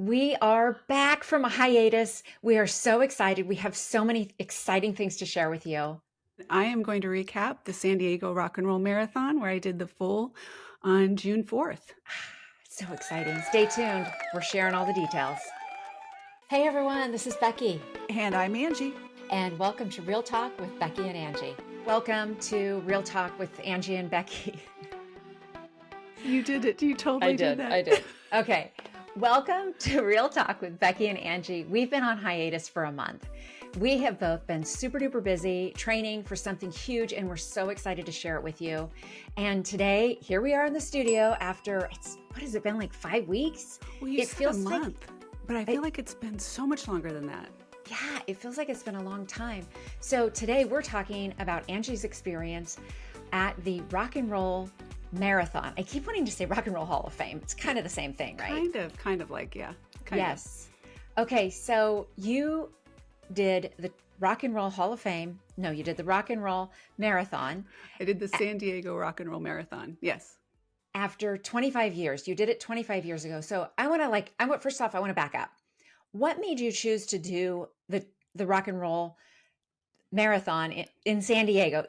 We are back from a hiatus. We are so excited. We have so many exciting things to share with you. I am going to recap the San Diego Rock and Roll Marathon where I did the full on June 4th. So exciting. Stay tuned. We're sharing all the details. Hey everyone, this is Becky. And I'm Angie. And welcome to Real Talk with Becky and Angie. Welcome to Real Talk with Angie and Becky. You did it. You totally did that. I did. Okay. Welcome to Real Talk with Becky and Angie. We've been on hiatus for a month. We have both been super duper busy training for something huge, and we're so excited to share it with you. And today, here we are in the studio after, what has it been, like 5 weeks? Well, you said a month, but I feel like it's been so much longer than that. Yeah, it feels like it's been a long time. So today we're talking about Angie's experience at the Rock and Roll Marathon. I keep wanting to say Rock and Roll Hall of Fame. It's kind of the same thing, right? Kind of like, yeah. Yes. Okay, so you did the Rock and Roll Hall of Fame. No, you did the Rock and Roll Marathon. I did the San Diego Rock and Roll Marathon. Yes. After 25 years. You did it 25 years ago. So first off, I want to back up. What made you choose to do the Rock and Roll Marathon in San Diego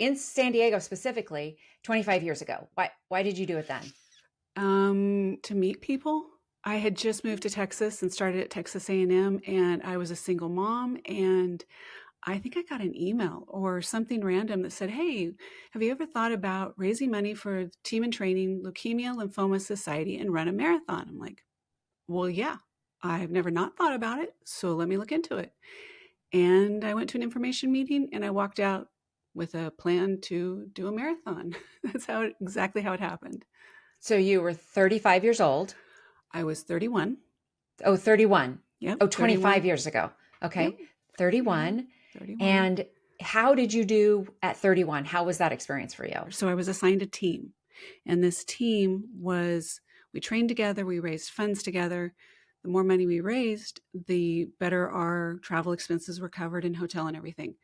specifically, 25 years ago? Why did you do it then? To meet people. I had just moved to Texas and started at Texas A&M, and I was a single mom, and I think I got an email or something random that said, "Hey, have you ever thought about raising money for Team in Training Leukemia Lymphoma Society and run a marathon?" I'm like, well, yeah, I've never not thought about it, so let me look into it. And I went to an information meeting, and I walked out with a plan to do a marathon. That's exactly how it happened. So you were 35 years old. I was 31. Oh, 31. Yep. Oh, 25 31. years ago. Okay. Yep. 31. 31. And how did you do at 31? How was that experience for you? So I was assigned a team, and this team we trained together, we raised funds together. The more money we raised, the better our travel expenses were covered and hotel and everything.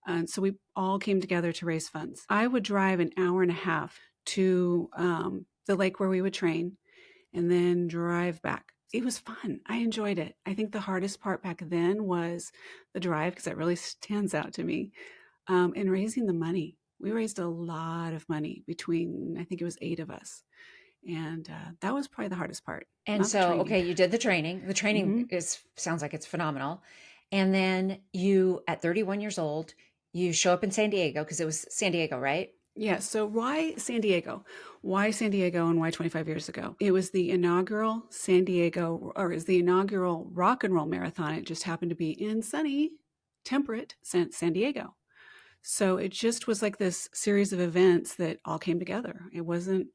And so we all came together to raise funds. I would drive an hour and a half to the lake where we would train and then drive back. It was fun. I enjoyed it. I think the hardest part back then was the drive, because that really stands out to me, and raising the money. We raised a lot of money between, I think it was 8 of us. And that was probably the hardest part. And so, okay, you did the training. The training sounds like it's phenomenal. And then you, at 31 years old, you show up in San Diego, because it was San Diego, right? Yeah. So why San Diego? Why San Diego, and why 25 years ago? It was the inaugural the inaugural Rock and Roll Marathon. It just happened to be in sunny, temperate San Diego. So it just was like this series of events that all came together. It was the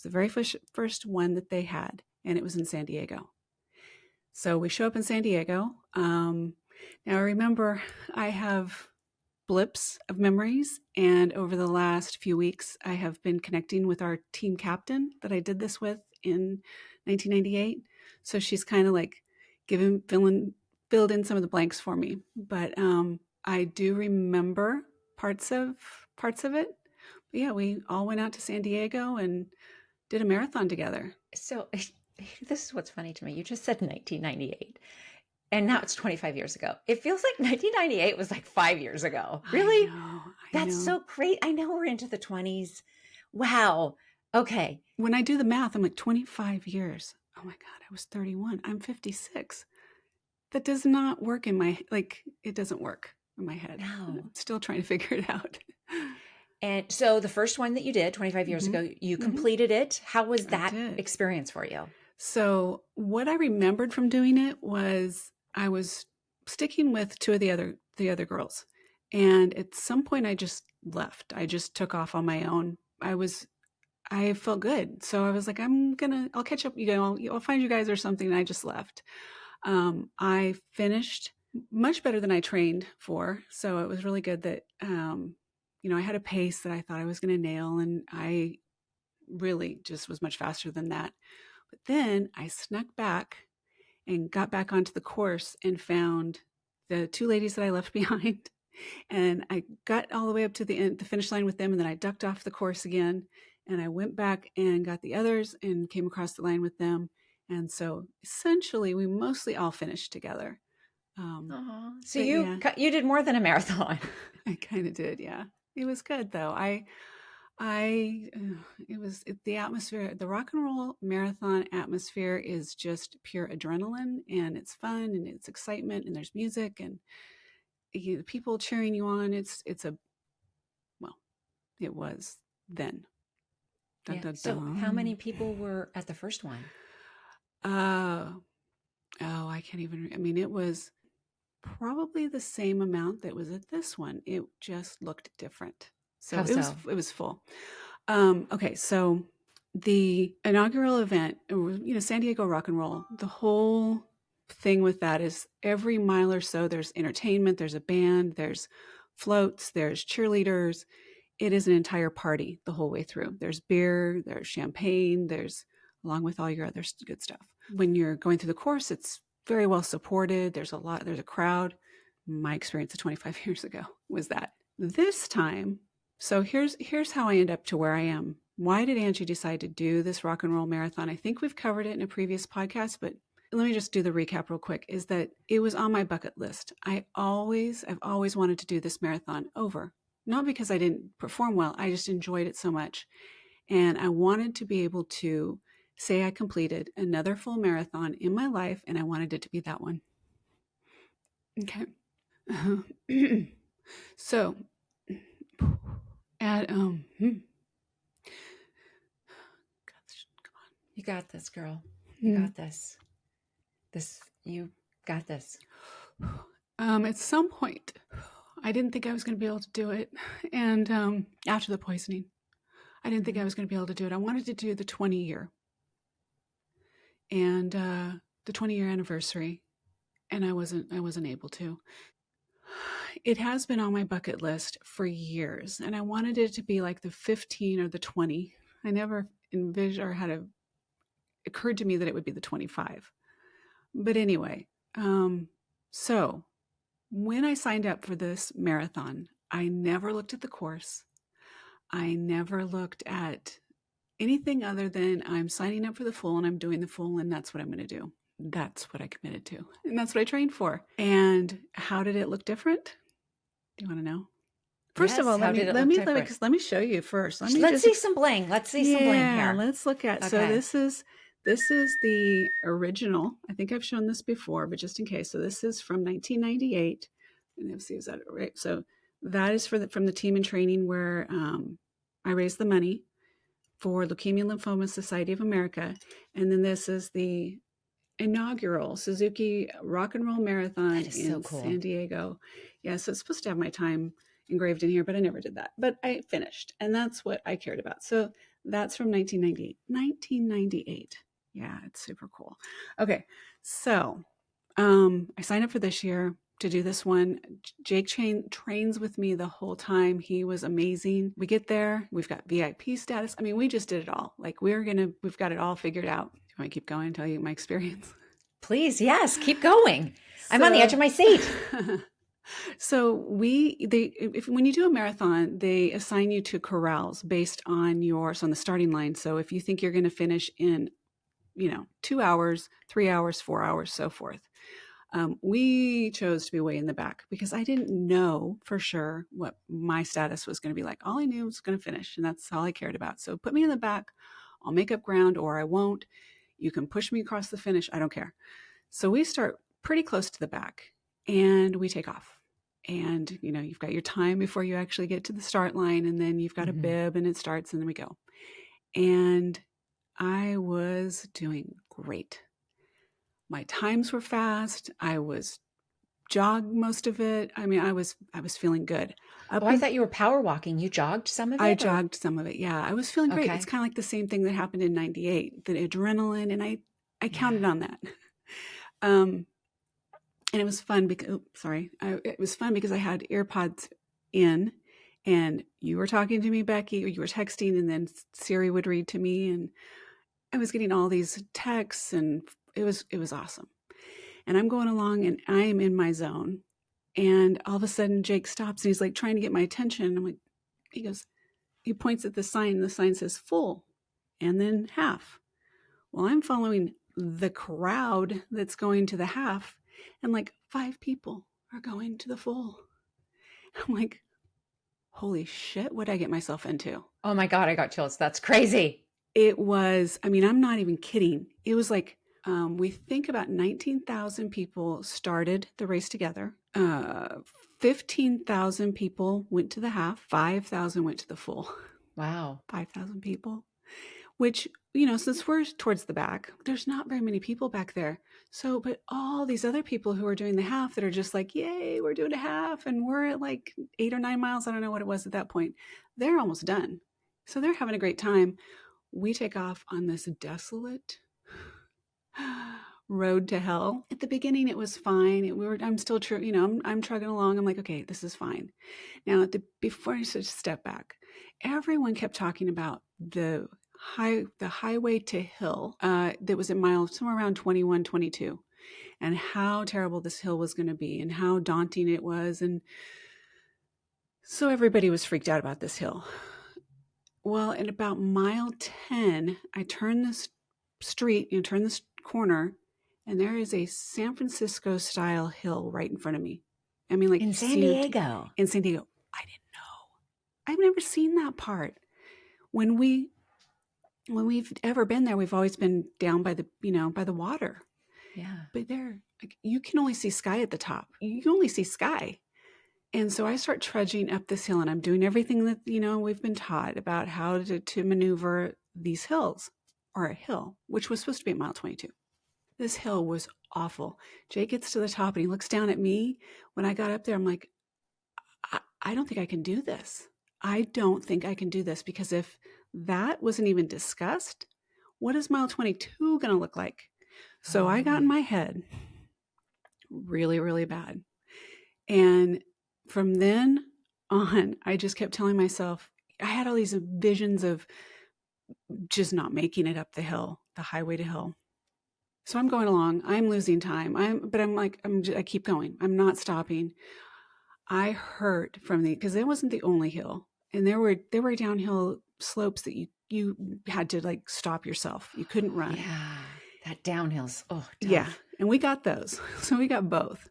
very first one that they had, and it was in San Diego. So we show up in San Diego. Now I remember I have blips of memories, and over the last few weeks, I have been connecting with our team captain that I did this with in 1998. So she's kind of like filled in some of the blanks for me. But I do remember parts of it. But yeah, we all went out to San Diego and did a marathon together. So this is what's funny to me. You just said 1998. And now it's 25 years ago. It feels like 1998 was like 5 years ago. Really? I That's know. so great. I know we're into the 20s. Wow. Okay. When I do the math, I'm like 25 years. Oh my God, I was 31. I'm 56. That does not work it doesn't work in my head. No. I'm still trying to figure it out. And so the first one that you did 25 years ago, you completed it. How was that experience for you? So what I remembered from doing it was I was sticking with 2 of the other girls. And at some point I just left. I just took off on my own. I felt good. So I was like, I'll catch up. I'll find you guys or something. And I just left. I finished much better than I trained for. So it was really good that, I had a pace that I thought I was going to nail. And I really just was much faster than that. But then I snuck back and got back onto the course and found the 2 ladies that I left behind. And I got all the way up to the finish line with them. And then I ducked off the course again. And I went back and got the others and came across the line with them. And so essentially we mostly all finished together. So But yeah, you did more than a marathon. I kind of did. Yeah. It was good though. The atmosphere, the rock and roll marathon atmosphere is just pure adrenaline, and it's fun and it's excitement, and there's music and people cheering you on. Well, it was then. Dun, Yeah. dun, So how many dun. people were at the first one? Uh, oh, I can't even, I mean, it was probably the same amount that was at this one. It just looked different. So How so? it was full. Okay, so the inaugural event, San Diego Rock and Roll, the whole thing with that is every mile or so there's entertainment, there's a band, there's floats, there's cheerleaders. It is an entire party the whole way through. There's beer, there's champagne, there's along with all your other good stuff. When you're going through the course, it's very well supported. There's a crowd. My experience of 25 years ago was that. This time, so here's how I end up to where I am. Why did Angie decide to do this rock and roll marathon? I think we've covered it in a previous podcast, but let me just do the recap real quick, is that it was on my bucket list. I've always wanted to do this marathon over. Not because I didn't perform well, I just enjoyed it so much. And I wanted to be able to say I completed another full marathon in my life, and I wanted it to be that one. Okay. So, at You got this, girl. You got this. You got this. At some point, I didn't think I was going to be able to do it. And after the poisoning, I didn't think I was going to be able to do it. I wanted to do the 20-year and the 20-year anniversary, and I wasn't able to. It has been on my bucket list for years, and I wanted it to be like the 15 or the 20. I never envisioned or had it occurred to me that it would be the 25. But anyway, so when I signed up for this marathon, I never looked at the course. I never looked at anything other than I'm signing up for the full and I'm doing the full, and that's what I'm going to do. That's what I committed to, and that's what I trained for. And how did it look different? Do you want to know? First of all, let me show you first. Let's see some bling. Let's see some bling here. Let's look at. Okay. So this is the original. I think I've shown this before, but just in case. So this is from 1998, and let's see, is that right? So that is from the team in training where I raised the money for Leukemia and Lymphoma Society of America, and then this is the inaugural Suzuki Rock and Roll Marathon in San Diego. Yeah, so it's supposed to have my time engraved in here, but I never did that. But I finished, and that's what I cared about. So that's from 1998. 1998. Yeah, it's super cool. Okay, so I signed up for this year to do this one. Jake trains with me the whole time. He was amazing. We get there, we've got VIP status. I mean, we just did it all. Like we've got it all figued out. Do you want to keep going and tell you my experience? Please, yes, keep going. I'm on the edge of my seat. So when you do a marathon, they assign you to corrals based on on the starting line. So if you think you're going to finish in, 2 hours, 3 hours, 4 hours, so forth. We chose to be way in the back because I didn't know for sure what my status was going to be like. All I knew was going to finish, and that's all I cared about. So put me in the back. I'll make up ground, or I won't. You can push me across the finish. I don't care. So we start pretty close to the back, and we take off. And, you've got your time before you actually get to the start line, and then you've got a bib, and it starts, and then we go. And I was doing great. My times were fast. I was jogged most of it. I mean, I was feeling good. I thought you were power walking. You jogged some of it? I jogged some of it. Yeah, I was feeling great. Okay. It's kind of like the same thing that happened in 98, the adrenaline. And I counted on that. And it was fun because, it was fun because I had earpods in and you were talking to me, Becky, or you were texting, and then Siri would read to me, and I was getting all these texts, and it was awesome. And I'm going along and I am in my zone. And all of a sudden Jake stops and he's like trying to get my attention. I'm like, he points at the sign, and the sign says full and then half. Well, I'm following the crowd that's going to the half, and like 5 people are going to the full. I'm like, holy shit, what did I get myself into? Oh my God, I got chills. That's crazy. It was, I mean, I'm not even kidding. It was like, we think about 19,000 people started the race together. 15,000 people went to the half. 5,000 went to the full. Wow. 5,000 people, which, since we're towards the back, there's not very many people back there. So, but all these other people who are doing the half that are just like, yay, we're doing a half. And we're at like 8 or 9 miles. I don't know what it was at that point. They're almost done. So they're having a great time. We take off on this desolate road to hell. At the beginning, it was fine. I'm still true. I'm trugging along. I'm like, okay, this is fine. Now, before I step back, everyone kept talking about the highway to hill that was at mile somewhere around 21, 22, and how terrible this hill was going to be and how daunting it was. And so everybody was freaked out about this hill. Well, at about mile 10, I turn this street, turn this corner, and there is a San Francisco style hill right in front of me. I mean, like In San Diego. In San Diego. I didn't know. I've never seen that part. When we've ever been there, we've always been down by the, by the water. Yeah. But there, like, you can only see sky at the top. You can only see sky. And so I start trudging up this hill, and I'm doing everything that, we've been taught about how to maneuver these hills, or a hill, which was supposed to be at mile 22. This hill was awful. Jake gets to the top and he looks down at me. When I got up there, I'm like, I don't think I can do this. I don't think I can do this, because if that wasn't even discussed, what is mile 22 going to look like? So I got in my head really, really bad. And from then on, I just kept telling myself, I had all these visions of just not making it up the hill, the highway to hill. So I'm going along, I'm losing time. I keep going. I'm not stopping. I heard from because it wasn't the only hill. And there were downhill slopes that you had to like stop yourself. You couldn't run. Yeah. That downhill's, tough. Yeah. And we got those. So we got both.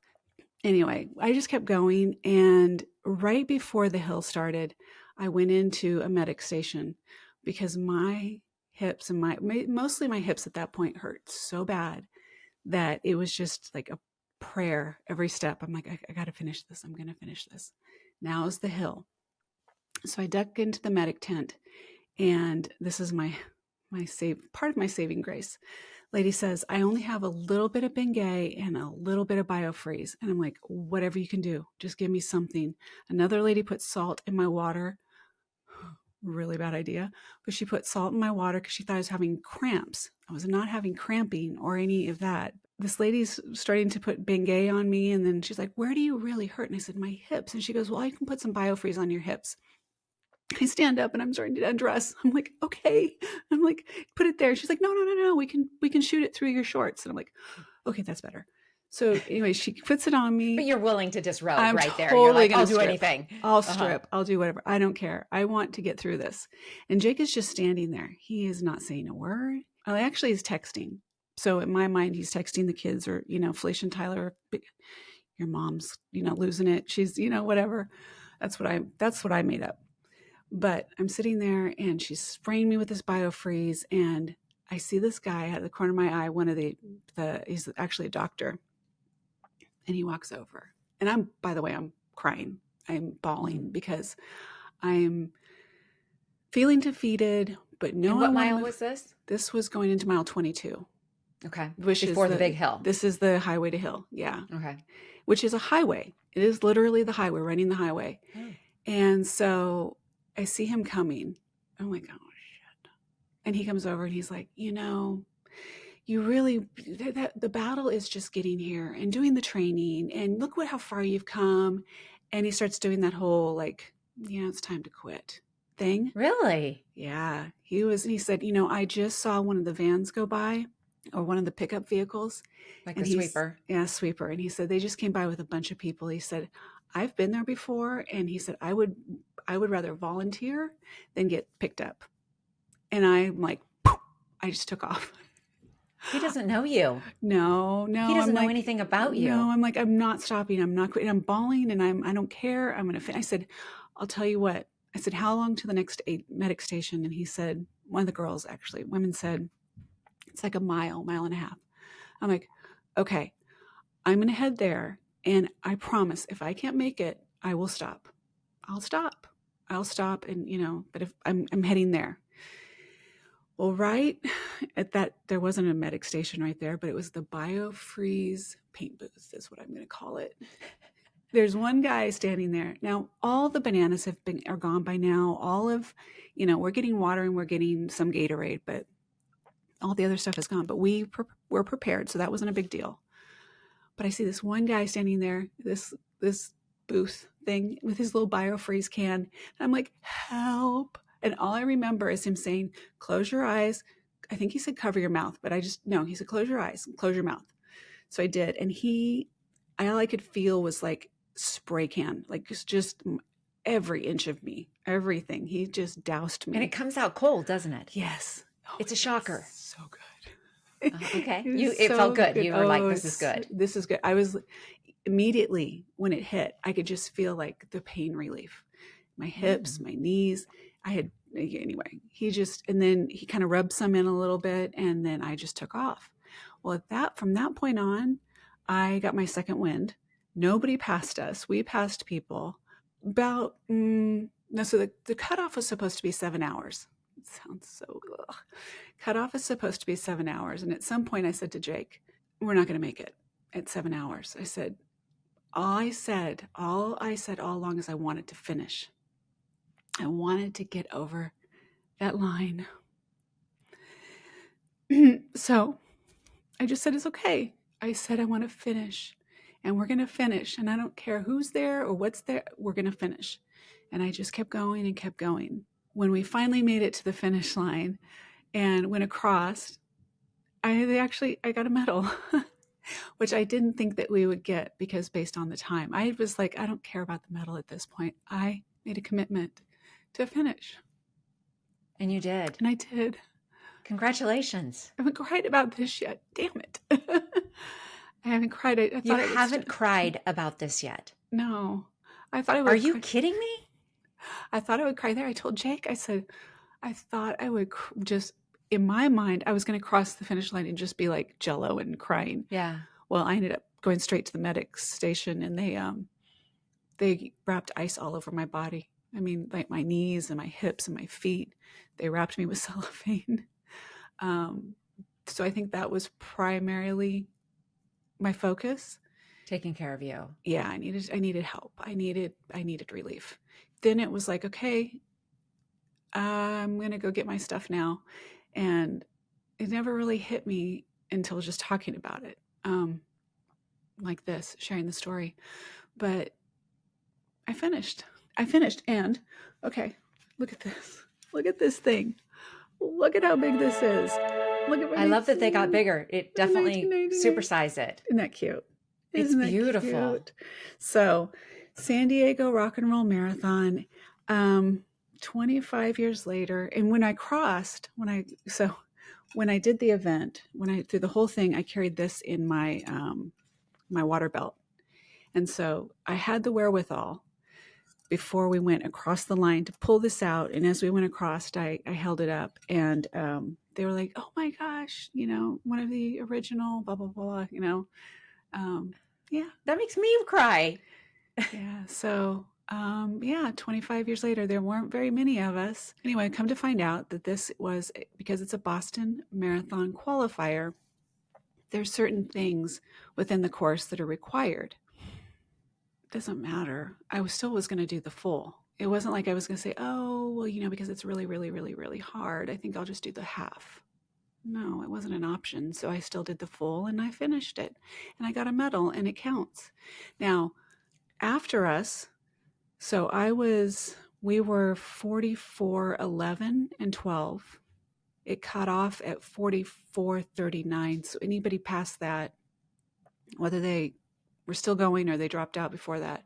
Anyway, I just kept going. And right before the hill started, I went into a medic station because my hips and mostly my hips at that point hurt so bad that it was just like a prayer every step. I'm like, I got to finish this. I'm going to finish this. Now is the hill. So I duck into the medic tent, and this is part of my saving grace. Lady says, I only have a little bit of Bengay and a little bit of BioFreeze. And I'm like, whatever you can do, just give me something. Another lady put salt in my water. Really bad idea. But she put salt in my water because she thought I was having cramps. I was not having cramping or any of that. This lady's starting to put Bengay on me. And then she's like, where do you really hurt? And I said, my hips. And she goes, well, you can put some BioFreeze on your hips. I stand up and I'm starting to undress. I'm like, okay. I'm like, put it there. She's like, no. We can shoot it through your shorts. And I'm like, okay, that's better. So anyway, she puts it on me. But you're willing to disrobe I'm right there. Totally You're like, I'll strip. do anything. I'll strip. I'll do whatever. I don't care. I want to get through this. And Jake is just standing there. He is not saying a word. Well, actually, he's texting. So in my mind, he's texting the kids, or, Felicia and Tyler, your mom's, losing it. She's, whatever. That's what I made up. But I'm sitting there and she's spraying me with this BioFreeze, and I see this guy out of the corner of my eye, one of he's actually a doctor. And he walks over. And by the way, I'm crying. I'm bawling because I'm feeling defeated, but no. And what mile was this? This was going into mile 22. Okay. Which Before is the big hill. This is the highway to hill. Yeah. Okay. Which is a highway. It is literally the highway, running the highway. Oh. And so I see him coming. I'm like, oh, shit. And he comes over and he's like, you really, the battle is just getting here and doing the training, and look how far you've come. And he starts doing that whole, like, it's time to quit thing. Really? Yeah. He said, I just saw one of the vans go by, or one of the pickup vehicles. Like a sweeper. Yeah, sweeper. And he said, they just came by with a bunch of people. He said, I've been there before. And he said, I would rather volunteer than get picked up. And I'm like, I just took off. He doesn't know you. No, He no, doesn't know anything about you. I'm like, I'm not stopping. I'm not quitting. I'm bawling and I don't care. I'm going to, I said, I'll tell you what. I said, how long to the next medic station? And he said, one of the girls, actually, women said, it's like a mile and a half. I'm like, okay, I'm going to head there. And I promise if I can't make it, I will stop. I'll stop. I'll stop. And, but if I'm heading there. Well, right at that, there wasn't a medic station right there, but it was the BioFreeze paint booth, is what I'm going to call it. There's one guy standing there. Now, all the bananas are gone by now. All of, we're getting water and we're getting some Gatorade, but all the other stuff is gone. But were prepared, so that wasn't a big deal. But I see this one guy standing there, this booth thing with his little BioFreeze can. And I'm like, help. And all I remember is him saying, close your eyes. I think he said cover your mouth, but he said close your eyes, close your mouth. So I did. And all I could feel was like spray can, like just every inch of me, everything. He just doused me. And it comes out cold, doesn't it? Yes. Oh, it's a shocker. So good. Okay. It felt good. You were like, this is good. This is good. I was immediately when it hit, I could just feel like the pain relief. My hips, my knees. Anyway, and then he kind of rubbed some in a little bit and then I just took off. Well, from that point on, I got my second wind. Nobody passed us. We passed people about, so the cutoff was supposed to be 7 hours. It sounds so, cutoff is supposed to be 7 hours. And at some point I said to Jake, we're not going to make it at 7 hours. I said, all I said all along is I wanted to finish. I wanted to get over that line. So I just said, it's okay. I said, I want to finish and we're going to finish. And I don't care who's there or what's there. We're going to finish. And I just kept going and kept going. When we finally made it to the finish line and went across, I got a medal, which I didn't think that we would get because based on the time, I was like, I don't care about the medal at this point. I made a commitment to finish. And you did. And I did. Congratulations. I haven't cried about this yet. Damn it. I haven't cried. You haven't cried about this yet? No. I thought I would. Are you kidding me? I thought I would cry there. I told Jake, I said, I thought I would just, in my mind, I was going to cross the finish line and just be like Jello and crying. Yeah. Well, I ended up going straight to the medic station and they wrapped ice all over my body. I mean, like my knees and my hips and my feet, they wrapped me with cellophane. So I think that was primarily my focus. Taking care of you. Yeah, I needed help. I needed relief. Then it was like, okay, I'm going to go get my stuff now. And it never really hit me until just talking about it. Like this, sharing the story. But I finished. And okay, look at this. Look at this thing. Look at how big this is. Look at I love that they got bigger. It definitely supersized it. Isn't that cute? It's beautiful. Cute? So, San Diego Rock and Roll Marathon, 25 years later, and when I did the event, through the whole thing, I carried this in my my water belt, and so I had the wherewithal before we went across the line to pull this out. And as we went across, I held it up, and they were like, "Oh my gosh, one of the original, blah blah blah," Yeah, that makes me cry. Yeah. So, 25 years later, there weren't very many of us. Anyway, come to find out that this was because it's a Boston Marathon qualifier. There's certain things within the course that are required. It doesn't matter. I still was going to do the full. It wasn't like I was going to say, oh, well, because it's really, really, really, really hard, I think I'll just do the half. No, it wasn't an option. So I still did the full and I finished it and I got a medal and it counts. Now, after us, so we were 44, 11, and 12. It cut off at 44, 39. So anybody past that, whether they were still going or they dropped out before that,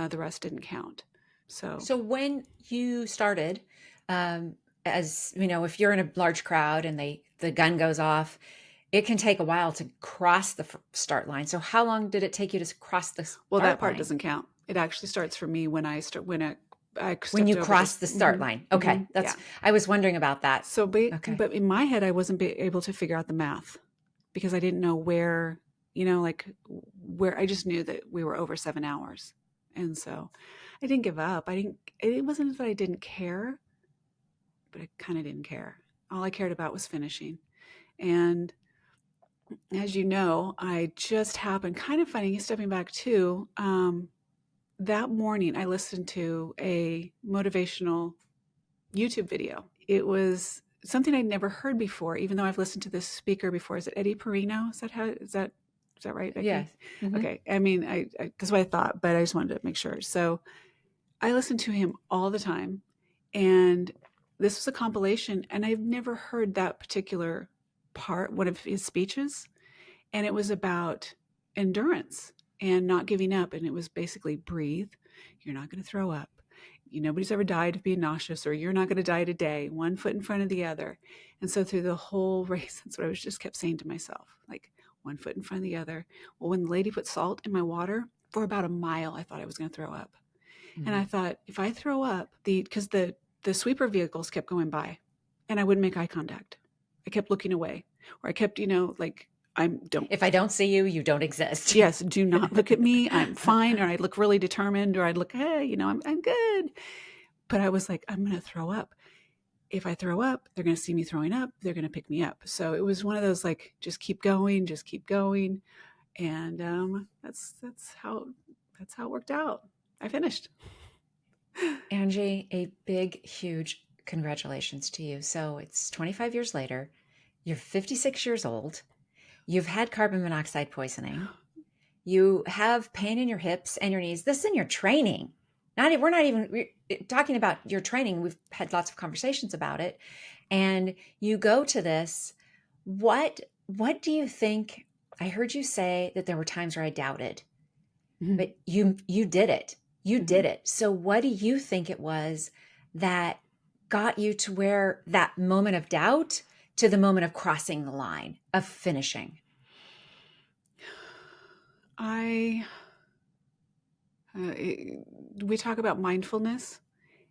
the rest didn't count. So when you started, as if you're in a large crowd and the gun goes off, it can take a while to cross the start line. So how long did it take you to cross the Well, that start part line? doesn't count. It actually starts for me when I When stepped you over cross this. the start line. Okay. Yeah. I was wondering about that. So, Okay. but in my head, I wasn't able to figure out the math because I didn't know where, like where. I just knew that we were over 7 hours, and so I didn't give up. I didn't. It wasn't that I didn't care, but I kind of didn't care. All I cared about was finishing. And as you know, I just happened, kind of funny, stepping back too. That morning, I listened to a motivational YouTube video. It was something I'd never heard before, even though I've listened to this speaker before. Is it Eddie Perino? Is that right, Becky? Yes. Mm-hmm. Okay. I mean, I that's what I thought, but I just wanted to make sure. So I listened to him all the time, and this was a compilation, and I've never heard that particular part, one of his speeches, and it was about endurance and not giving up, and it was basically breathe. You're not going to throw up. Nobody's ever died of being nauseous, or you're not going to die today. One foot in front of the other. And so through the whole race, that's what I was just kept saying to myself, like one foot in front of the other. Well, when the lady put salt in my water for about a mile, I thought I was going to throw up. Mm-hmm. And I thought, if I throw up, because the sweeper vehicles kept going by, and I wouldn't make eye contact. I kept looking away, or I kept, like, If I don't see you, you don't exist. Yes, do not look at me. I'm fine. Or I'd look really determined, or I'd look, hey, I'm good. But I was like, I'm going to throw up. If I throw up, they're going to see me throwing up. They're going to pick me up. So it was one of those, like, just keep going. And that's how it worked out. I finished. Angie, a big, huge congratulations to you. So it's 25 years later. You're 56 years old. You've had carbon monoxide poisoning. You have pain in your hips and your knees. This is in your training. We're not even talking about your training. We've had lots of conversations about it. And you go to this. What do you think? I heard you say that there were times where I doubted, but you did it. You did it. So what do you think it was that got you to where that moment of doubt to the moment of crossing the line of finishing? We talk about mindfulness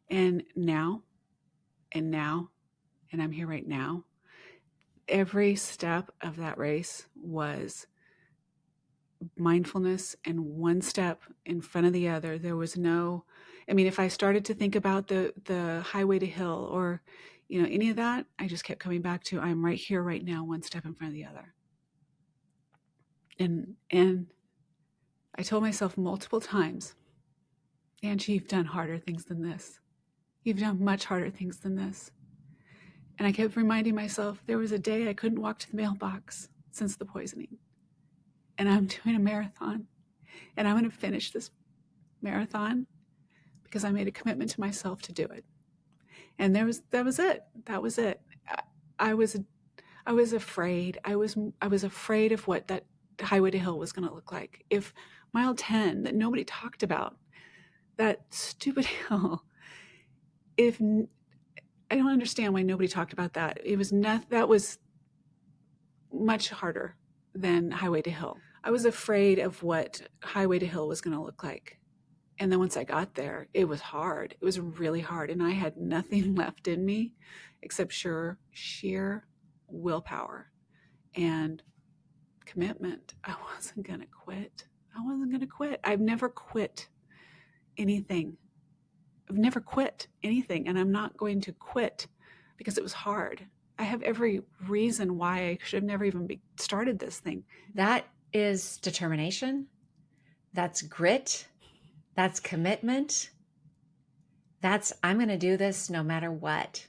and now, and I'm here right now. Every step of that race was mindfulness, and one step in front of the other. There was no, if I started to think about the highway to hill, or, any of that, I just kept coming back to, I'm right here, right now, one step in front of the other. And I told myself multiple times, Angie, you've done harder things than this. You've done much harder things than this. And I kept reminding myself, there was a day I couldn't walk to the mailbox since the poisoning. And I'm doing a marathon. And I'm going to finish this marathon because I made a commitment to myself to do it. And that was it. That was it. I was afraid. I was afraid of what that highway to hill was going to look like. If mile 10 that nobody talked about, that stupid hill, I don't understand why nobody talked about that. That was much harder than highway to hill. I was afraid of what highway to hill was going to look like. And then once I got there, it was hard. It was really hard. And I had nothing left in me except sheer willpower and commitment. I wasn't going to quit. I've never quit anything. And I'm not going to quit because it was hard. I have every reason why I should have never even started this thing. That is determination. That's grit. That's commitment. That's, I'm going to do this no matter what.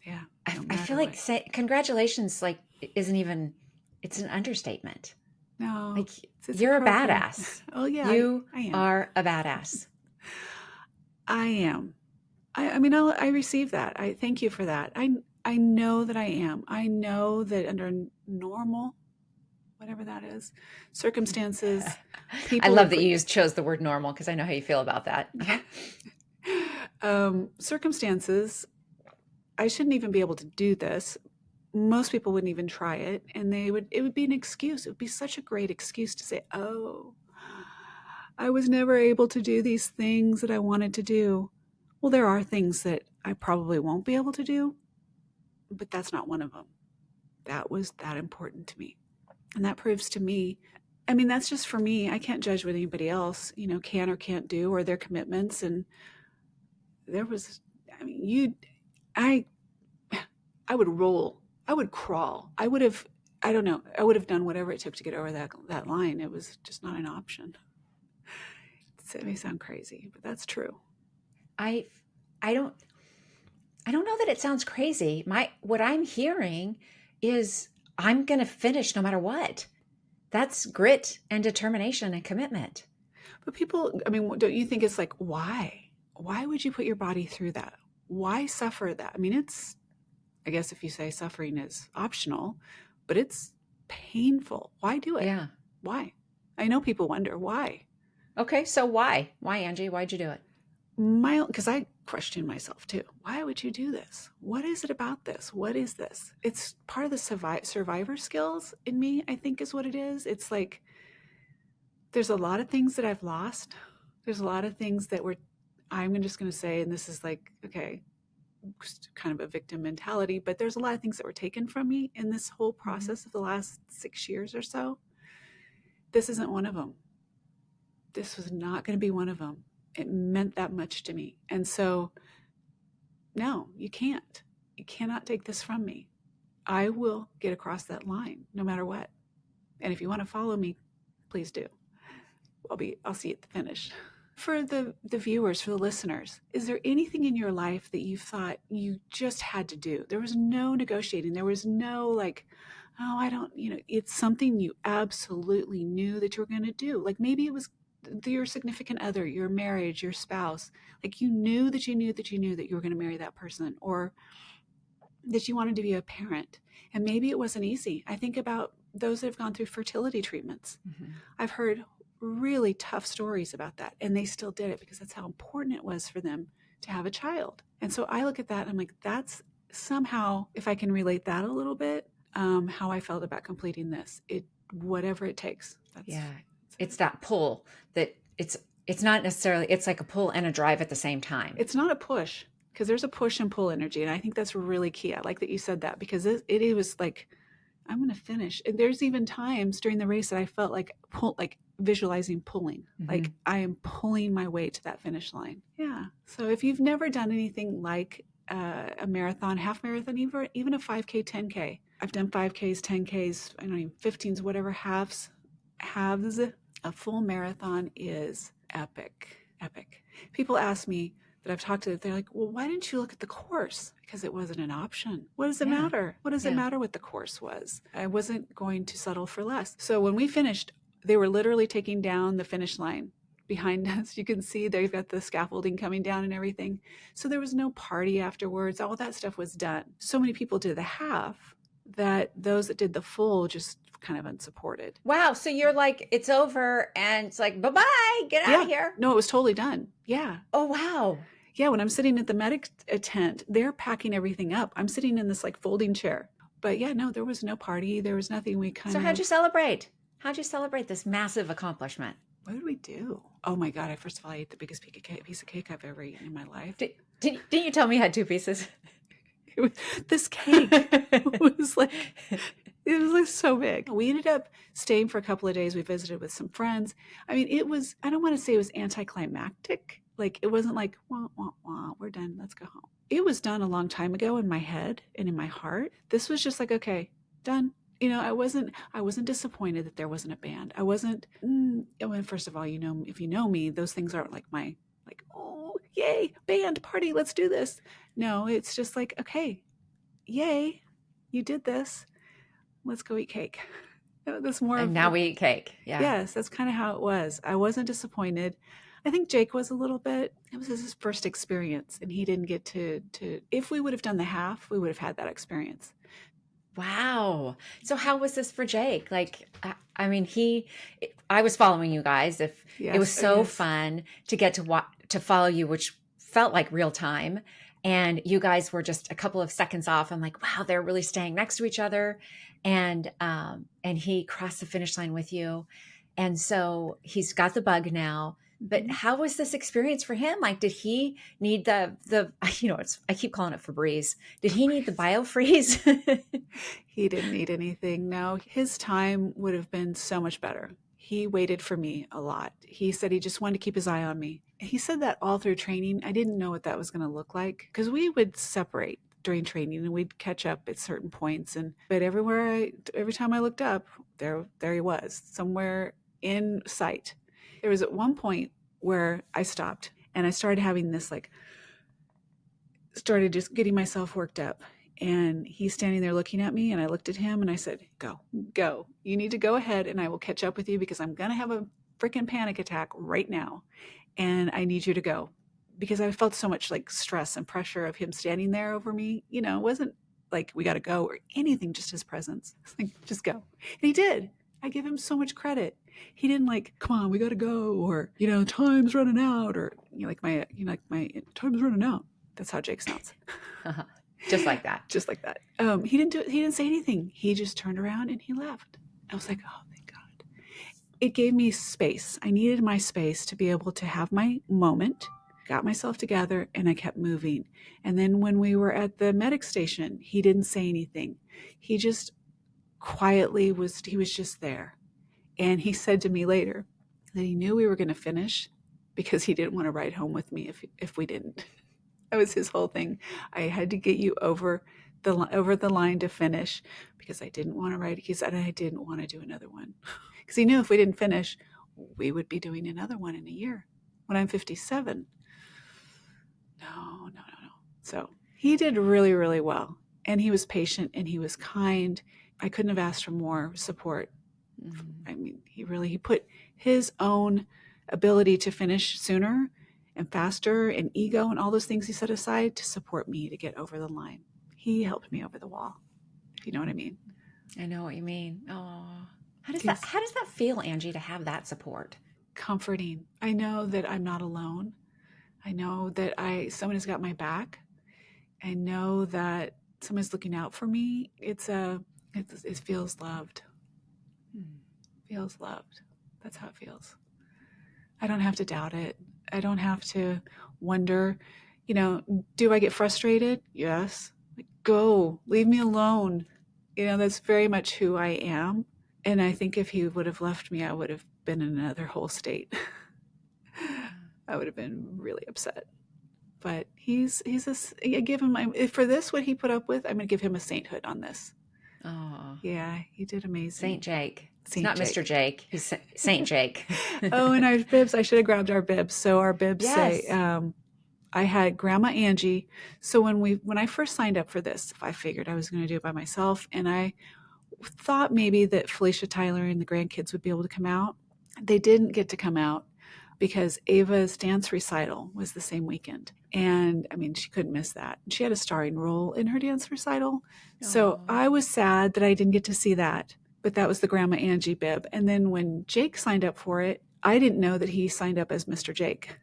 Yeah. I feel like congratulations, like, isn't even, it's an understatement. No. Like, you're a badass. Oh, yeah. You I am. are a badass. I am. I receive that. I thank you for that. I know that I am. I know that under normal, whatever that is, circumstances, I love that you chose the word normal because I know how you feel about that. Circumstances, I shouldn't even be able to do this, most people wouldn't even try it, and it would be an excuse. It would be such a great excuse to say, oh, I was never able to do these things that I wanted to do. Well, there are things that I probably won't be able to do, but that's not one of them. That was that important to me. And that proves to me, I mean, that's just for me. I can't judge what anybody else, can or can't do, or their commitments. And there was, I mean, I I would roll. I would crawl. I don't know. I would have done whatever it took to get over that line. It was just not an option. It may sound crazy, but that's true. I don't know that it sounds crazy. What I'm hearing is I'm going to finish no matter what. That's grit and determination and commitment. But people, I mean, don't you think it's like, why? Why would you put your body through that? Why suffer that? I mean, I guess if you say suffering is optional, but it's painful. Why do it? Yeah. Why? I know people wonder why. Okay, so why? Why, Angie? Why'd you do it? Because I question myself too. Why would you do this? What is it about this? What is this? It's part of the survivor skills in me, I think is what it is. It's like, there's a lot of things that I've lost. There's a lot of things that I'm just going to say, and this is like, okay, kind of a victim mentality, but there's a lot of things that were taken from me in this whole process of the last 6 years or so. This isn't one of them. This was not going to be one of them. It meant that much to me. And so, no, you can't. You cannot take this from me. I will get across that line no matter what. And if you want to follow me, please do. I'll see you at the finish. For the viewers, for the listeners, is there anything in your life that you thought you just had to do? There was no negotiating. There was no like, oh, I don't, it's something you absolutely knew that you were going to do. Like maybe it was your significant other, your marriage, your spouse. Like you knew that you knew that you knew that you were going to marry that person, or that you wanted to be a parent. And maybe it wasn't easy. I think about those that have gone through fertility treatments. Mm-hmm. I've heard really tough stories about that, and they still did it because that's how important it was for them to have a child. And so I look at that and I'm like, that's somehow, if I can relate that a little bit, how I felt about completing this, whatever it takes. It's that pull that it's not necessarily, it's like a pull and a drive at the same time. It's not a push, because there's a push and pull energy. And I think that's really key. I like that you said that, because it was like, I'm going to finish. And there's even times during the race that I felt like visualizing pulling, like I am pulling my way to that finish line. Yeah. So if you've never done anything like a marathon, half marathon, even a 5K, 10K, I've done 5Ks, 10Ks, I don't even 15s, whatever, halves. A full marathon is epic. People ask me that I've talked to, they're like, well, why didn't you look at the course? Because it wasn't an option. What does it matter? What does it matter what the course was? I wasn't going to settle for less. So when we finished, they were literally taking down the finish line behind us. You can see they've got the scaffolding coming down and everything. So there was no party afterwards. All that stuff was done. So many people did the half that those that did the full just kind of unsupported. Wow. So you're like, it's over and it's like, bye-bye, get out of here. No, it was totally done. Yeah. Oh, wow. Yeah. When I'm sitting at the medic tent, they're packing everything up. I'm sitting in this like folding chair. But yeah, no, there was no party. There was nothing. So how'd you celebrate? How'd you celebrate this massive accomplishment? What did we do? Oh my God. First of all, I ate the biggest piece of cake I've ever eaten in my life. Didn't you tell me you had 2 pieces? This cake was like, it was like so big. We ended up staying for a couple of days. We visited with some friends. I mean, I don't want to say it was anticlimactic. Like, it wasn't like, wah, wah, wah, we're done, let's go home. It was done a long time ago in my head and in my heart. This was just like, okay, done. I wasn't disappointed that there wasn't a band. I wasn't, first of all, if you know me, those things aren't like oh, yay, band, party, let's do this. No, it's just like, okay, yay, you did this. Let's go eat cake. That's more. And now we eat cake. Yeah. Yes, that's kind of how it was. I wasn't disappointed. I think Jake was a little bit. It was his first experience, and he didn't get to. If we would have done the half, we would have had that experience. Wow. So how was this for Jake? Like, I mean, I was following you guys. It was so fun to get to follow you, which felt like real time. and you guys were just a couple of seconds off. I'm like, wow, they're really staying next to each other. And he crossed the finish line with you. And so he's got the bug now. But Mhm. how was this experience for him? Like, did he need the I keep calling it Febreze. Did he need the biofreeze? He didn't need anything. No, his time would have been so much better. He waited for me a lot. He said he just wanted to keep his eye on me. He said that all through training. I didn't know what that was going to look like because we would separate during training and we'd catch up at certain points. But every time I looked up, there he was, somewhere in sight. There was at one point where I stopped and I started having this started just getting myself worked up. And he's standing there looking at me, and I looked at him and I said, go. You need to go ahead and I will catch up with you because I'm going to have a freaking panic attack right now. And I need you to go. Because I felt so much like stress and pressure of him standing there over me. You know, it wasn't like we got to go or anything, just his presence. It's like, just go. And he did. I give him so much credit. He didn't like, come on, we got to go, or, time's running out, or my time's running out. That's how Jake sounds. Just like that. Just like that. He didn't do it. He didn't say anything. He just turned around and he left. I was like, oh, thank God. It gave me space. I needed my space to be able to have my moment, got myself together, and I kept moving. And then when we were at the medic station, he didn't say anything. He just quietly he was just there. And he said to me later that he knew we were going to finish because he didn't want to ride home with me if we didn't. That was his whole thing. I had to get you over the line to finish because I didn't want to ride. He said I didn't want to do another one because he knew if we didn't finish, we would be doing another one in a year when I'm 57. No. So he did really, really well. And he was patient and he was kind. I couldn't have asked for more support. Mm-hmm. I mean, he put his own ability to finish sooner and faster and ego and all those things he set aside to support me to get over the line. He helped me over the wall, if you know what I mean. I know what you mean. Oh, how does that feel, Angie, to have that support? Comforting. I know that I'm not alone. I know that someone has got my back. I know that someone's looking out for me. It feels loved. Feels loved. That's how it feels. I don't have to doubt it. I don't have to wonder, do I get frustrated? Yes. Go, leave me alone. That's very much who I am. And I think if he would have left me, I would have been in another whole state. I would have been really upset. But I give him, for this, what he put up with, I'm going to give him a sainthood on this. Oh. Yeah, he did amazing. Saint Jake. It's not Jake. Mr. Jake. He's Saint Jake. Oh, and our bibs. I should have grabbed our bibs. So our bibs say, I had Grandma Angie. So when I first signed up for this, I figured I was going to do it by myself. And I thought maybe that Felicia Tyler and the grandkids would be able to come out. They didn't get to come out because Ava's dance recital was the same weekend. And I mean, she couldn't miss that. She had a starring role in her dance recital. Aww. So I was sad that I didn't get to see that. But that was the Grandma Angie bib. And then when Jake signed up for it, I didn't know that he signed up as Mr. Jake.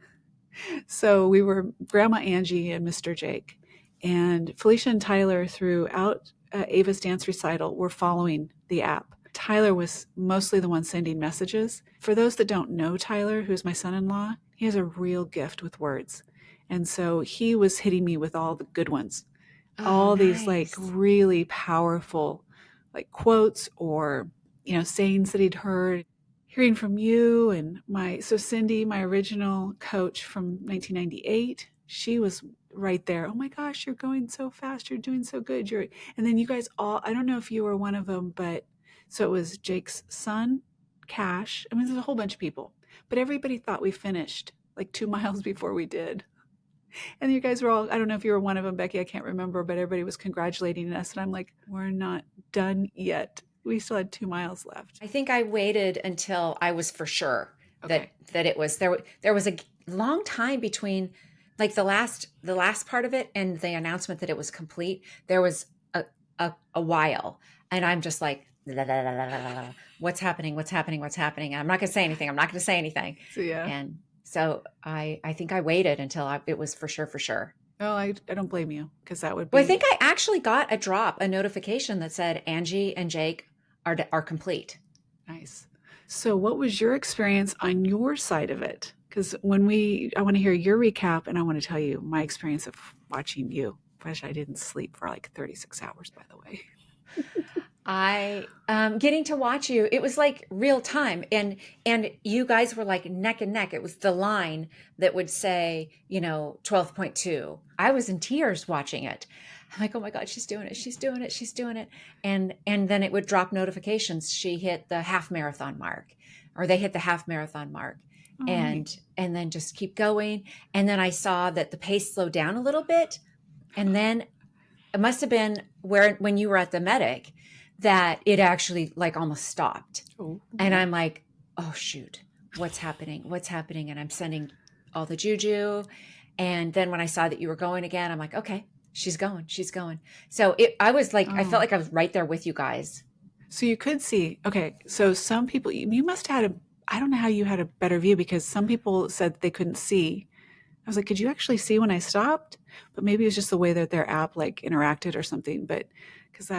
So we were Grandma Angie and Mr. Jake. And Felicia and Tyler throughout Ava's dance recital were following the app. Tyler was mostly the one sending messages. For those that don't know Tyler, who's my son-in-law, he has a real gift with words. And so he was hitting me with all the good ones. All nice. These really powerful quotes or, sayings that he'd heard, hearing from you. And Cindy, my original coach from 1998, she was right there. Oh my gosh, you're going so fast. You're doing so good. And then you guys all, I don't know if you were one of them, but so it was Jake's son, Cash. I mean, there's a whole bunch of people, but everybody thought we finished 2 miles before we did. And you guys were all, I don't know if you were one of them, Becky, I can't remember, but everybody was congratulating us. And I'm like, we're not done yet. We still had 2 miles left. I think I waited until I was for sure that it was, there was a long time between the last part of it and the announcement that it was complete. There was a while. And I'm just like, what's happening? I'm not going to say anything. So, yeah. And so I think I waited until it was for sure. Oh, I don't blame you because that would Well, I be. think I actually got a notification that said Angie and Jake are complete. Nice. So, what was your experience on your side of it? Because I want to hear your recap and I want to tell you my experience of watching you. Wish I didn't sleep for like 36 hours, by the way. I getting to watch you, it was like real time, and you guys were like neck and neck. It was the line that would say, 12.2. I was in tears watching it. I'm like, oh my God, she's doing it, she's doing it, she's doing it. And then it would drop notifications. She hit the half marathon mark, or they hit the half marathon mark. All right. And then just keep going. And then I saw that the pace slowed down a little bit. And then it must have been when you were at the medic that it actually like almost stopped. Oh, And I'm like, oh shoot, what's happening? What's happening? And I'm sending all the juju. And then when I saw that you were going again, I'm like, okay, she's going, she's going. So I was like, I felt oh. like I was right there with you guys. So you could see, okay, so some people, you must have had I don't know how you had a better view because some people said they couldn't see. I was like, could you actually see when I stopped? But maybe it was just the way that their app like interacted or something. But because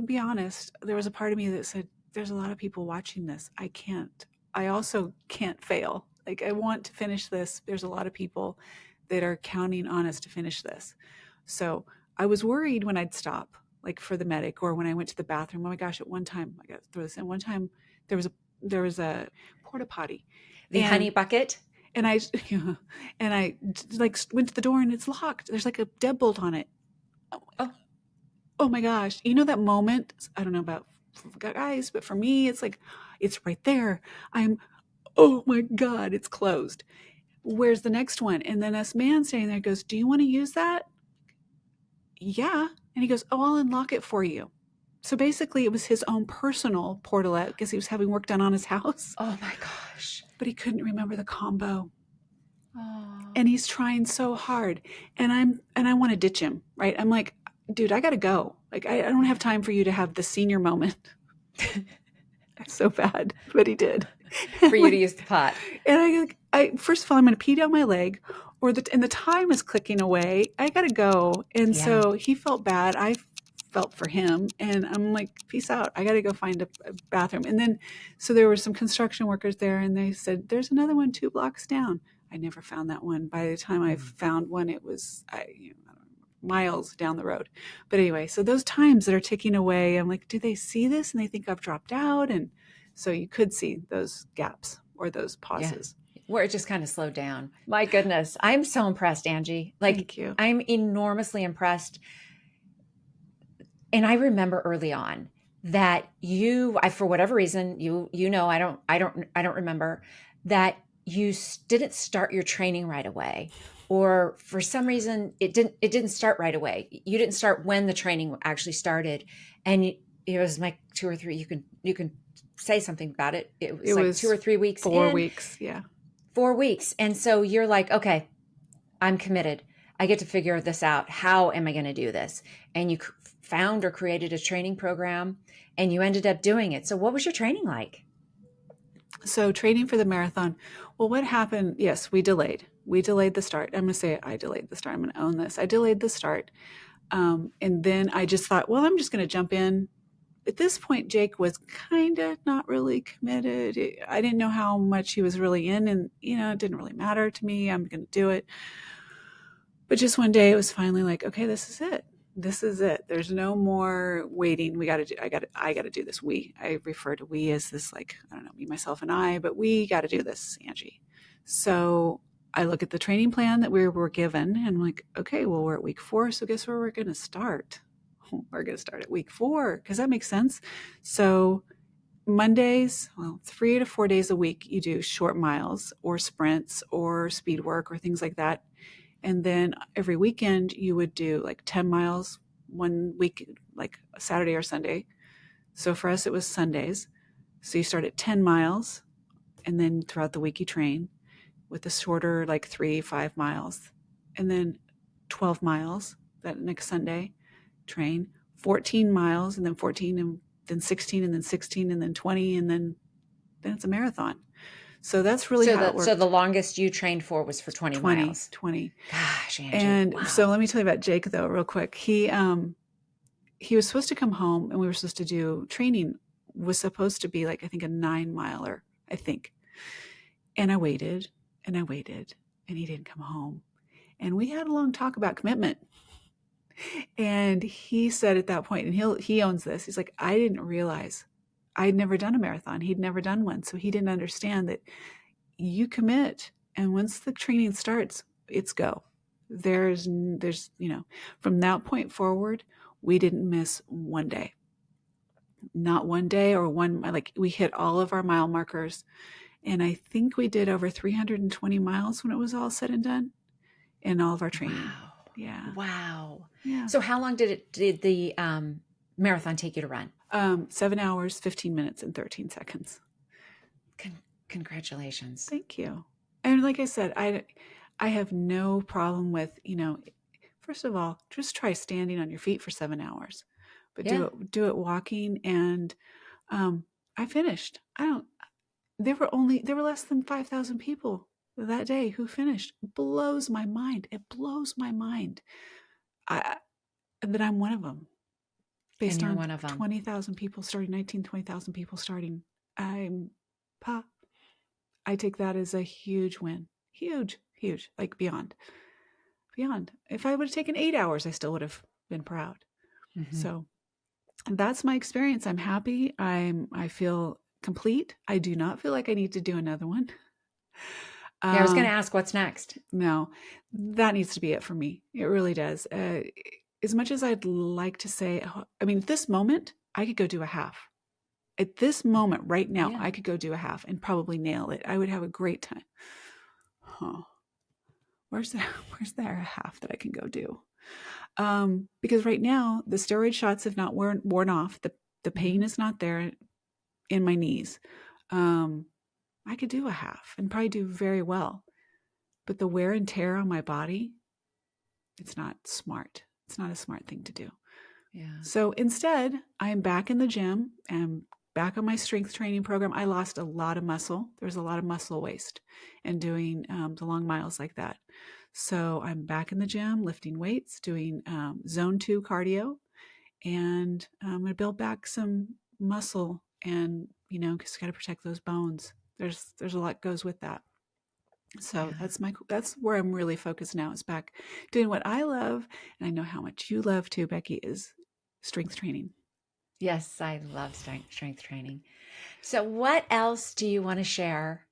be honest, there was a part of me that said, there's a lot of people watching this. I can't. I also can't fail. Like, I want to finish this. There's a lot of people that are counting on us to finish this. So I was worried when I'd stop, like for the medic or when I went to the bathroom. Oh my gosh, at one time, I got to throw this in. One time there was a porta potty The honey and bucket. and I and I like went to the door and it's locked. There's like a deadbolt on it. Oh, Oh my gosh. You know that moment? I don't know about guys, but for me, it's like, it's right there. Oh my God, it's closed. Where's the next one? And then this man standing there goes, do you want to use that? Yeah. And he goes, oh, I'll unlock it for you. So basically, it was his own personal portalet because he was having work done on his house, oh my gosh. but he couldn't remember the combo. Oh. And he's trying so hard. And I want to ditch him, right? I'm like, dude, I gotta go. Like, I don't have time for you to have the senior moment. So bad, but he did. For you to use the pot. And I first of all, I'm going to pee down my leg, and the time is clicking away. I got to go, and Yeah. so he felt bad. I felt for him, and I'm like, peace out. I got to go find a bathroom. And then, so there were some construction workers there, and they said, there's another one 2 blocks down. I never found that one. By the time I found one, it was miles down the road. But anyway, so those times that are ticking away, I'm like, do they see this and they think I've dropped out? And so you could see those gaps or those pauses. Yeah. Where it just kind of slowed down. My goodness. I'm so impressed, Angie. Like, Thank you. I'm enormously impressed. And I remember early on that for whatever reason, I don't remember that you didn't start your training right away, or for some reason it didn't start right away. You didn't start when the training actually started, and it was like 2 or 3. You can say something about it. It was It like was 2 or 3 weeks 4 weeks. Yeah. 4 weeks, and so you're like, okay, I'm committed. I get to figure this out. How am I going to do this? And you found or created a training program, and you ended up doing it. So what was your training like? So training for the marathon. Well, what happened? Yes, we delayed. We delayed the start. I'm going to say I delayed the start. I'm going to own this. I delayed the start. And then I just thought, well, I'm just going to jump in. At this point, Jake was kind of not really committed. I didn't know how much he was really in, and it didn't really matter to me. I'm going to do it. But just one day, it was finally like, okay, this is it. This is it. There's no more waiting. I got to do this. I refer to we as this, like, I don't know, me, myself, and I, but we got to do this, Angie. So I look at the training plan that we were given, and I'm like, okay, well, we're at week 4. So guess where we're going to start? We're going to start at week 4 because that makes sense. So Mondays, 3 to 4 days a week, you do short miles or sprints or speed work or things like that. And then every weekend you would do like 10 miles one week, like Saturday or Sunday. So for us, it was Sundays. So you start at 10 miles and then throughout the week you train with the shorter, like 3-5 miles, and then 12 miles that next Sunday, train 14 miles, and then 14, and then 16, and then 16, and then 20, and then it's a marathon. So that's really how it worked. So the longest you trained for was for 20 miles. 20. Gosh, Angie. And wow. so let me tell you about Jake though, real quick. He was supposed to come home and we were supposed to do training, was supposed to be like, I think a 9-miler, I think. And I waited and he didn't come home. And we had a long talk about commitment. And he said at that point, and he owns this, he's like, I didn't realize I'd never done a marathon. He'd never done one. So he didn't understand that you commit. And once the training starts, it's go. There's, from that point forward, we didn't miss one day. Not one day or one, like we hit all of our mile markers. And I think we did over 320 miles when it was all said and done in all of our training. Wow. Yeah. Wow. Yeah. So how long did the marathon take you to run? 7 hours, 15 minutes, and 13 seconds. Congratulations. Thank you. And like I said, I have no problem with, first of all, just try standing on your feet for 7 hours, but do it walking. And I finished. There were less than 5,000 people that day who finished. It blows my mind. It blows my mind that I'm one of them. Based on one of them. 20,000 people starting, 20,000 people starting. I take that as a huge win. Huge, like beyond. If I would have taken 8 hours, I still would have been proud. Mm-hmm. So that's my experience. I'm happy. I feel complete. I do not feel like I need to do another one. I was going to ask what's next. No, that needs to be it for me. It really does. As much as I'd like to say, at this moment, I could go do a half. At this moment, right now, I could go do a half and probably nail it. I would have a great time. Huh. Where's there a half that I can go do? Because right now, the steroid shots have not worn off. The pain is not there in my knees. I could do a half and probably do very well. But the wear and tear on my body, it's not smart. It's not a smart thing to do. Yeah. So instead, I am back in the gym and back on my strength training program. I lost a lot of muscle. There was a lot of muscle waste in doing the long miles like that. So I'm back in the gym, lifting weights, doing zone 2 cardio, and I'm going to build back some muscle and, because you got to protect those bones. There's a lot goes with that. So that's where I'm really focused now, is back doing what I love. And I know how much you love too, Becky, is strength training. Yes, I love strength training. So what else do you want to share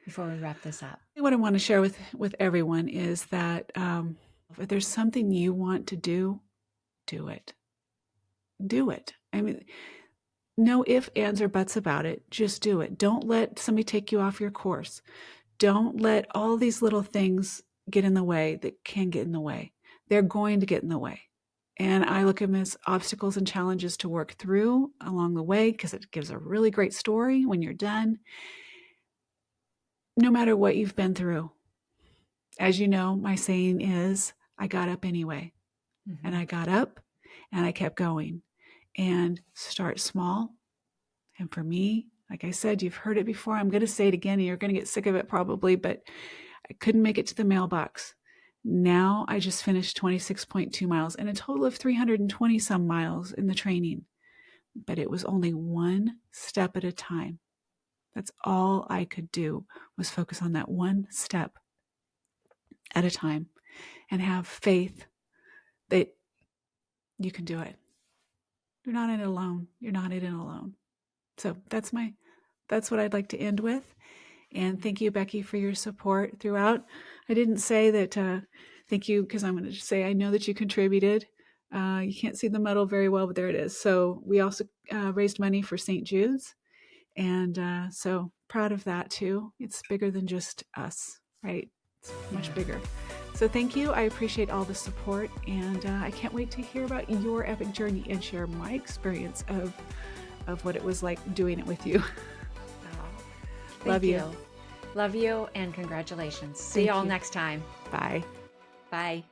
before we wrap this up? What I want to share with everyone is that if there's something you want to do it. Do it. No ifs, ands, or buts about it. Just do it. Don't let somebody take you off your course. Don't let all these little things get in the way that can get in the way. They're going to get in the way. And I look at them as obstacles and challenges to work through along the way, because it gives a really great story when you're done. No matter what you've been through. As you know, my saying is, I got up anyway. Mm-hmm. And I got up and I kept going. And start small. And for me, like I said, you've heard it before. I'm going to say it again, and you're going to get sick of it probably, but I couldn't make it to the mailbox. Now I just finished 26.2 miles and a total of 320 some miles in the training. But it was only one step at a time. That's all I could do, was focus on that one step at a time and have faith that you can do it. You're not in it alone. You're not in it alone. So that's what I'd like to end with. And thank you, Becky, for your support throughout. I didn't say that thank you, because I'm going to just say I know that you contributed. You can't see the medal very well, but there it is. So we also raised money for St. Jude's. And so proud of that too. It's bigger than just us, right? It's much bigger. So thank you. I appreciate all the support, and I can't wait to hear about your epic journey and share my experience of what it was like doing it with you. Love you. Love you, and congratulations. See you all next time. Bye. Bye.